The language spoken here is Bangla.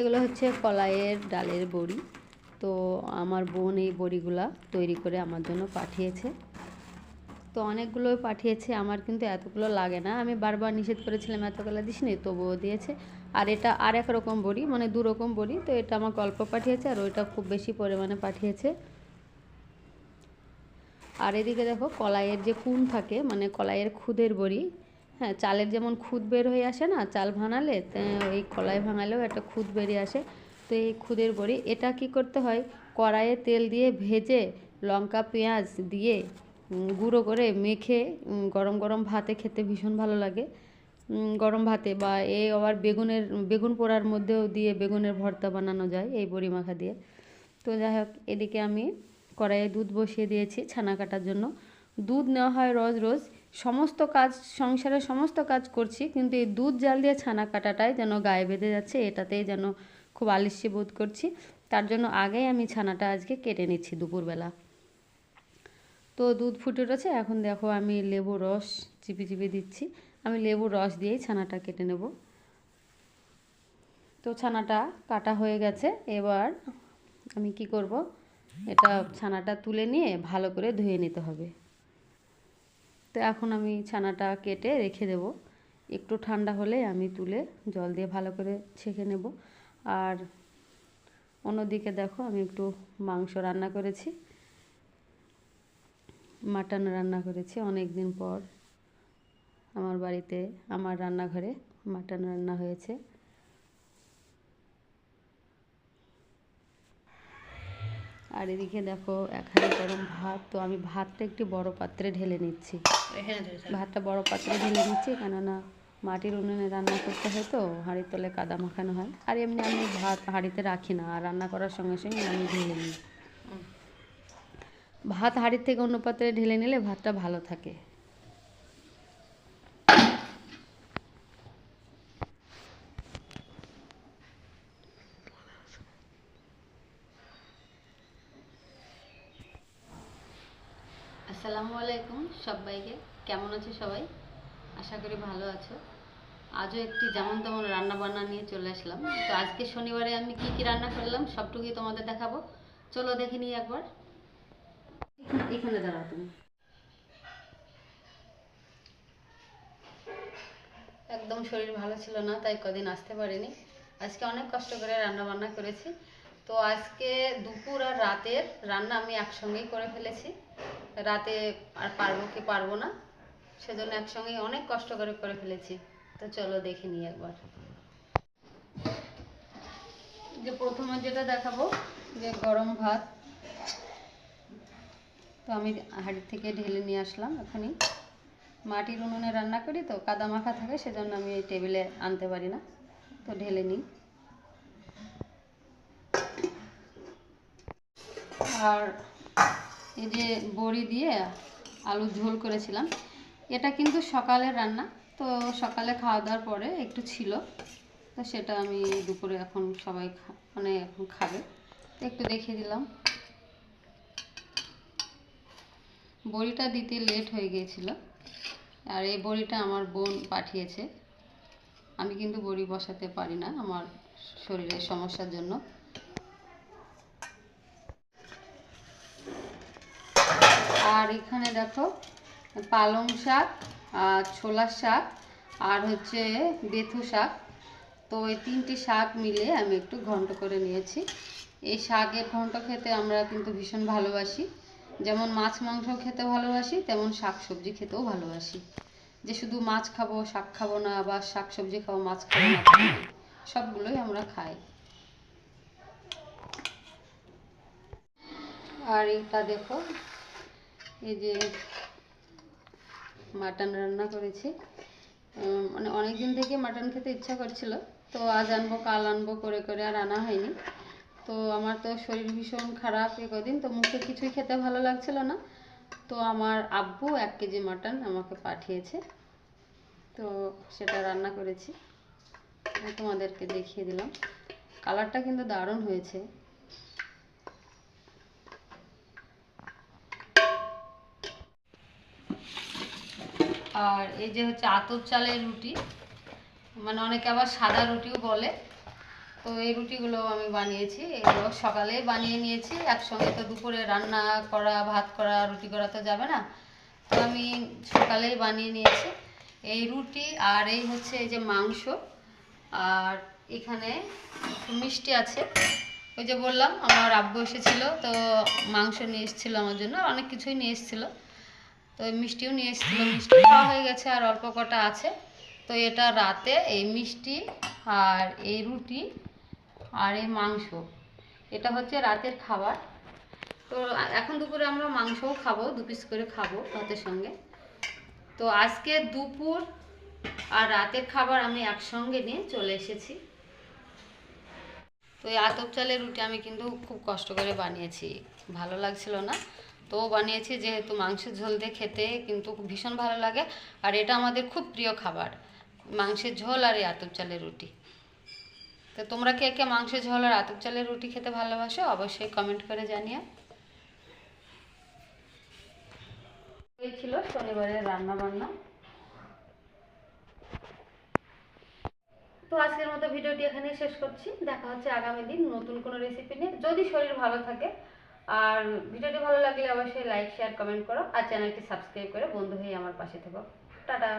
এগুলো হচ্ছে কলাইয়ের ডালের বড়ি। তো আমার বোন এই বড়িগুলা তৈরি করে আমার জন্য পাঠিয়েছে। তো অনেকগুলোই পাঠিয়েছে, আমার কিন্তু এতগুলো লাগে না। আমি বারবার নিষেধ করেছিলাম এতগুলো দিসনি, তবুও দিয়েছে। আর এটা আর এক রকম বড়ি, মানে দু রকম বড়ি। তো এটা আমাকে অল্প পাঠিয়েছে, আর ওইটা খুব বেশি পরিমাণে পাঠিয়েছে। আর এদিকে দেখো কলাইয়ের যে কুন থাকে, মানে কলাইয়ের খুদের বড়ি। হ্যাঁ, চালের যেমন খুদ বের হয়ে আসে না চাল ভাঙালে, এই কলাই ভাঙালেও একটা খুদ বেরিয়ে আসে। তো এই খুদের বড়ি, এটা কি করতে হয়, কড়াইয়ে তেল দিয়ে ভেজে লঙ্কা পেঁয়াজ দিয়ে গুঁড়ো করে মেখে গরম গরম ভাতে খেতে ভীষণ ভালো লাগে। গরম ভাতে, বা এই আবার বেগুন পোড়ার মধ্যেও দিয়ে বেগুনের ভর্তা বানানো যায় এই বড়ি মাখা দিয়ে। তো যাই হোক, এদিকে আমি কড়াইয়ে দুধ বসিয়ে দিয়েছি ছানা কাটার জন্য। দুধ নেওয়া হয় রোজ রোজ, সমস্ত কাজ, সংসারের সমস্ত কাজ করছি, কিন্তু এই দুধ জাল দিয়ে ছানা কাটাটাই যেন গায়ে বেঁধে যাচ্ছে, এটাতেই যেন খুব আলস্য বোধ করছি। তার জন্য আগেই আমি ছানাটা আজকে কেটে নিচ্ছি দুপুরবেলা। তো দুধ ফুটে উঠেছে, এখন দেখো আমি লেবু রস চিপি চিপি দিচ্ছি। আমি লেবুর রস দিয়েই ছানাটা কেটে নেব। তো ছানাটা কাটা হয়ে গেছে, এবার আমি কি করব, এটা ছানাটা তুলে নিয়ে ভালো করে ধুয়ে নিতে হবে। তো এখন আমি ছানাটা কেটে রেখে দেব, একটু ঠান্ডা হলে আমি তুলে জল দিয়ে ভালো করে ছেঁকে নেব। আর অন্যদিকে দেখো আমি একটু মাংস রান্না করেছি, মাটন রান্না করেছি। অনেক দিন পর আমার বাড়িতে, আমার রান্নাঘরে মাটন রান্না হয়েছে। আর এদিকে দেখো এক হাঁড়ি গরম ভাত। তো আমি ভাতটা একটি বড় পাত্রে ঢেলে নিচ্ছি, ভাতটা বড় পাত্রে ঢেলে নিচ্ছি, কেননা মাটির উনুনে রান্না করতে হয়, তো হাঁড়ির তলে কাদা মাখানো হয়। আর এমনি আমি ভাত হাঁড়িতে রাখি না, আর রান্না করার সঙ্গে সঙ্গে আমি ঢেলে নিই। ভাত হাঁড়ির থেকে অন্য পাত্রে ঢেলে নিলে ভাতটা ভালো থাকে। আসসালামু আলাইকুম সবাইকে, কেমন আছো সবাই? আশা করি ভালো আছো। আজও একটি যেমন তেমন রান্না বান্না নিয়ে চলে আসলাম। তো আজকে শনিবারে আমি কি কি রান্না করলাম সবটুকুই তোমাদের দেখাবো। চলো দেখে নিই একবার। এখানে দাঁড়াও তুমি। একদম শরীর ভালো ছিল না, তাই কদিন আসতে পারিনি। আজকে অনেক কষ্ট করে রান্না বান্না করেছি। তো আজকে দুপুর আর রাতের রান্না আমি একসঙ্গেই করে ফেলেছি। রাতে আর পারবো কি পারবো না, সেজন্য একসঙ্গেই অনেক কষ্ট করে করে ফেলেছি। তো চলো দেখে নিই একবার। যে প্রথমে যেটা দেখাবো, যে গরম ভাত। তো আমি হাঁড়ি থেকে ঢেলে নিয়ে আসলাম এখনই। মাটির উনুনে রান্না করি তো কাদা মাখা থাকে, সেজন্য আমি এই টেবিলে আনতে পারি না। তো ঢেলে নিই। আর এই যে বড়ি দিয়ে আলুর ঝোল করেছিলাম, এটা কিন্তু সকালের রান্না। তো সকালে খাওয়া দাওয়ার পরে একটু ছিল, তো সেটা আমি দুপুরে এখন সবাই মানে এখন খাবে, তো একটু দেখিয়ে দিলাম। বড়িটা দিতে লেট হয়ে গিয়েছিল, আর এই বড়িটা আমার বোন পাঠিয়েছে। আমি কিন্তু বড়ি বসাতে পারি না আমার শরীরের সমস্যার জন্য। আর এখানে দেখো পালং শাক, আর ছোলার শাক, আর হচ্ছে বেথু শাক। তো এই তিনটি শাক মিলে আমি একটু ঘন্ট করে নিয়েছি। এই শাকের ঘন্ট খেতে আমরা কিন্তু ভীষণ ভালোবাসি। যেমন মাছ মাংস খেতে ভালোবাসি, তেমন শাক সবজি খেতেও ভালোবাসি। যে শুধু মাছ খাবো শাক খাবো না, বা শাক সবজি খাবো মাছ খাবো না, সবগুলোই আমরা খাই। আর এটা দেখো, এই যে মাটন রান্না করেছি। মানে অনেক দিন থেকে মাটন খেতে ইচ্ছা করছিল, তো আজ আনবো কাল আনবো করে করে আর আনা হয়নি। তো আমার তো শরীর ভীষণ খারাপ এ কদিন, তো মুখে কিছুই খেতে ভালো লাগছিল না। তো আমার আব্বু 1 কেজি মাটন আমাকে পাঠিয়েছে, তো সেটা রান্না করেছি, তোমাদেরকে দেখিয়ে দিলাম। কালারটা কিন্তু দারুণ হয়েছে। আর এই যে হচ্ছে আতপ চালের রুটি, মানে অনেকে আবার সাদা রুটিও বলে। তো এই রুটিগুলো আমি বানিয়েছি, এগুলো সকালে বানিয়ে নিয়েছি, একসঙ্গে তো দুপুরে রান্না করা, ভাত করা, রুটি করা তো যাবে না, তো আমি সকালেই বানিয়ে নিয়েছি এই রুটি। আর এই হচ্ছে এই যে মাংস, আর এখানে মিষ্টি আছে। ওই যে বললাম আমার আব্বু এসেছিল, তো মাংস নিয়ে এসেছিলো আমার জন্য, অনেক কিছুই নিয়ে এসেছিলো, তো মিষ্টিও নিয়ে এসেছিলো, মিষ্টি খাওয়া হয়ে গেছে আর অল্প কটা আছে। তো এটা রাতে এই মিষ্টি আর এই রুটি আর এই মাংস, এটা হচ্ছে রাতের খাবার। তো এখন দুপুরে আমরা মাংসও খাবো, 2 পিস করে খাবো ভাতের সঙ্গে। তো আজকে দুপুর আর রাতের খাবার আমি একসঙ্গে নিয়ে চলে এসেছি। তো এই আতপ চালের রুটি আমি কিন্তু খুব কষ্ট করে বানিয়েছি, ভালো লাগছিল না, তো বানিয়েছি যেহেতু মাংসের ঝোল দিয়ে খেতে কিন্তু ভীষণ ভালো লাগে। আর এটা আমাদের খুব প্রিয় খাবার, মাংসের ঝোল আর এই আতপ চালের রুটি। তো তোমরা কে কে মাংসের ঝোল আর আতপ চালের রুটি খেতে ভালোবাসো অবশ্যই কমেন্ট করে জানিও। এই ছিল শনিবারের রান্না বান্না। তো আজকের মতো ভিডিওটি এখানেই শেষ করছি, দেখা হচ্ছে আগামী দিন নতুন কোনো রেসিপি নিয়ে, যদি শরীর ভালো থাকে। আর ভিডিওটি ভালো লাগলে অবশ্যই লাইক, শেয়ার, কমেন্ট করো, আর চ্যানেলটি সাবস্ক্রাইব করে বন্ধু হয়ে আমার পাশে থেকো। টাটা।